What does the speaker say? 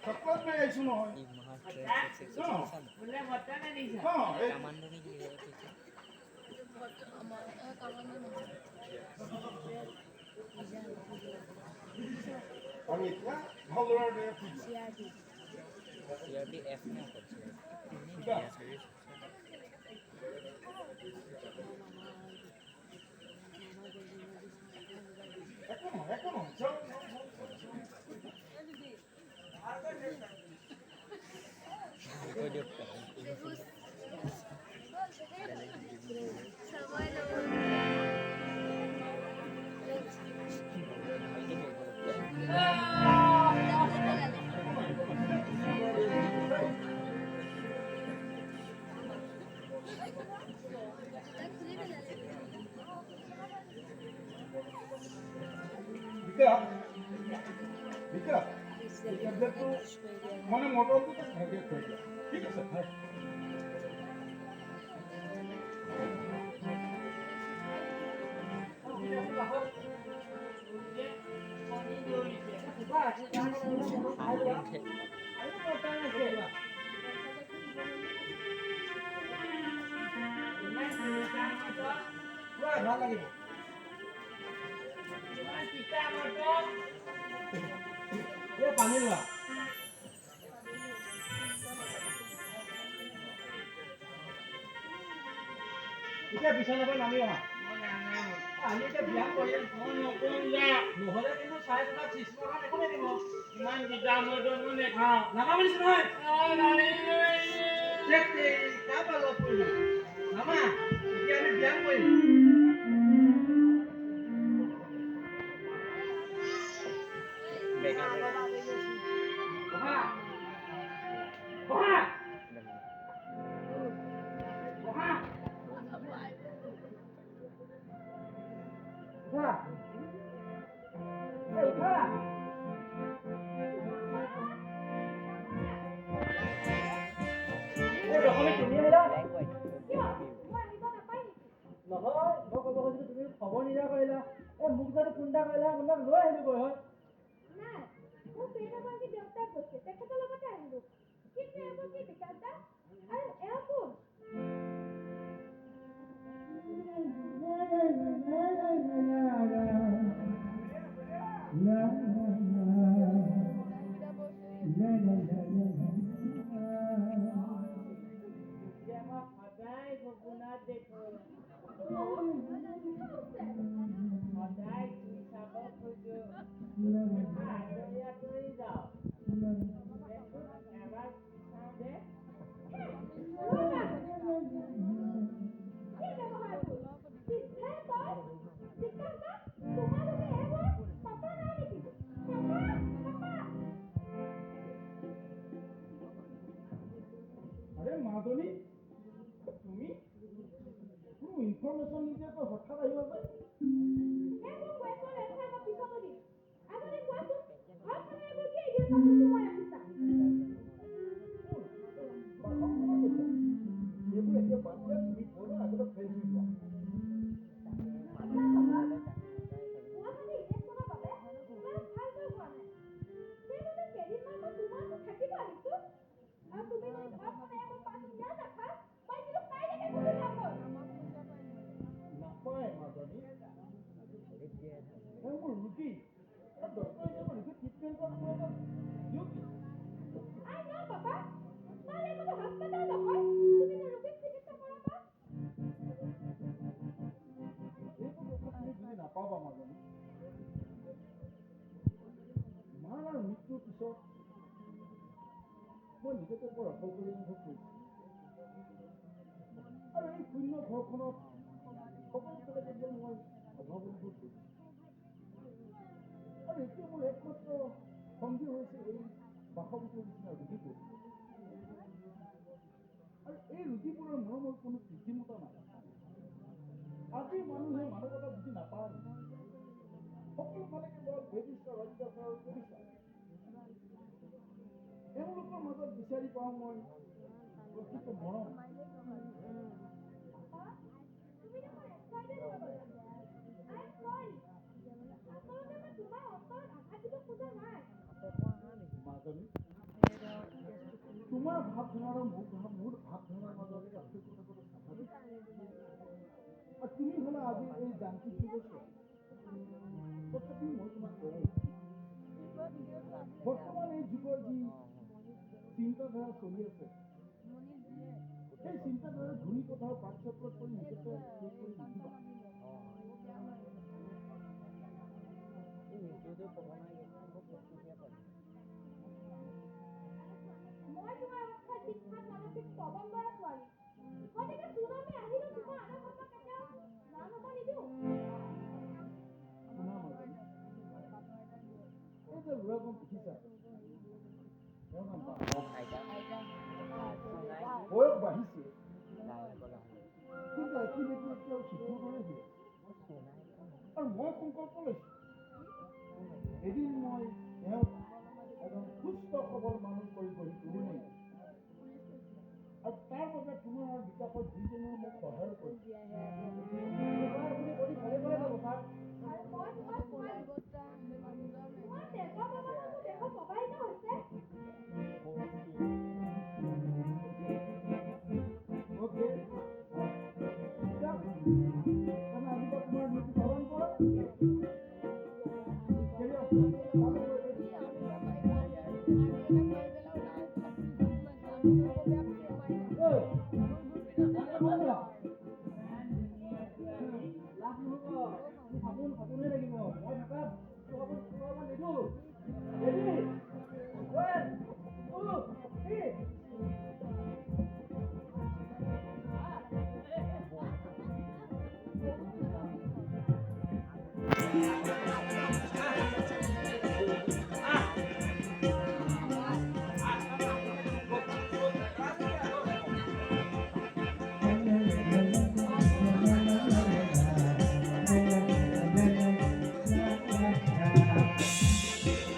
Chocolate লৈ আহিছোঁ নহয় আৰু এতিয়া ভালদৰে মানে মটৰটো ভালকৈ থৈ দিয়া ঠিক আছে ভাল লাগিব পানী লোৱা এতিয়া বিছনাৰ পৰা নামি অহা আমি এতিয়া ব্যায়াম কৰি নহ'লে কিন্তু চাই থকা চিষ্টেমখন একো নিদিব ইমান বিজাম নেখাওঁ নামা বুলিছোঁ নহয় কাৰ পৰা লগ কৰিলোঁ নামা এতিয়া আমি ব্যায়াম কৰিম খবৰ নিদিয়া কৰিলা মোক যদি ফোন এটা কৰিলা আপোনাক লৈ আহিলোঁ হয় মাজনী তুমি কোনো ইনফৰমেশ্যন নিদিয়াকৈ হঠাৎ আহিব পাৰে নাপাবা মাজনী মাৰ আৰু মৃত্যুৰ পিছত মই নিজকে বৰ অকলশৰীয়া অনুভৱ কৰিছোঁ আৰু এই শূন্য ঘৰখনত সকলো ফালে কেৱল মই অভাৱ অনুভৱ কৰিছোঁ আৰু এতিয়া মোৰ একমাত্ৰ সংগী হৈছে এই বাসগৃহৰ নিচিনা ৰোগীবোৰ আৰু এই ৰোগীবোৰৰ মৰমৰ কোনো কৃত্ৰিমতা নাই আজিৰ মানুহে মানৱতা বুজি নাপায় সকলো ফালে কেৱল বেবিচাৰ অত্যাচাৰ কৰিছে এওঁলোকৰ মাজত বিচাৰি পাওঁ মই প্ৰকৃত মৰম মাজনী তোমাৰ ভাৱধাৰা আৰু মোৰ ভাৱধাৰাৰ মাজত পাৰ্থক্যটো স্বাভাৱিক। আৰু তুমি হ'লা আজি এই যান্ত্ৰিক যুগৰ তথাপিও মই তোমাক কৈ আছো বৰ্তমান এই যুগৰ যি চিন্তাধাৰা চলি আছে সেই চিন্তাধাৰা ঘূৰি পথাৰ পাঠ্যক্ৰমত কৰি নিজকে শেষ কৰি নিদিবা। মই তোমাৰ অৱস্থাৰ শিক্ষাত মানসিক প্ৰবন্ধৰা ছোৱালী গতিকে চুনামি আহিলেও তোমাৰ আনৰ কথা কেতিয়াও জান হ'ব নিদিওঁ। এই যে ল'ৰাজন দেখিছা তেওঁৰ নাম বয়স বাঢ়িছে কিন্তু এক্টিভিটি এতিয়াও শিশুৰ দৰে হৈ আছে। আৰু মই সংকল্প লৈছো এদিন মই তেওঁক এজন সুস্থ সবল মানুহ কৰি গঢ়ি তুলিমেই। আৰু তাৰ বাবে তোমাৰ আৰু বিকাশৰ দুইজনেও মোক সহায় কৰিছে। আপুনি অতি ভালে ভালে যাব ছাৰ। আৰু মই তোমাক তোমাৰ দেশৰ বাবদ দেশত প্ৰবাহিত হৈছে। অ'কে আজিৰ তোমাৰ নীতি পালন কৰা। সপোনে লাগিব মই থকা নিদো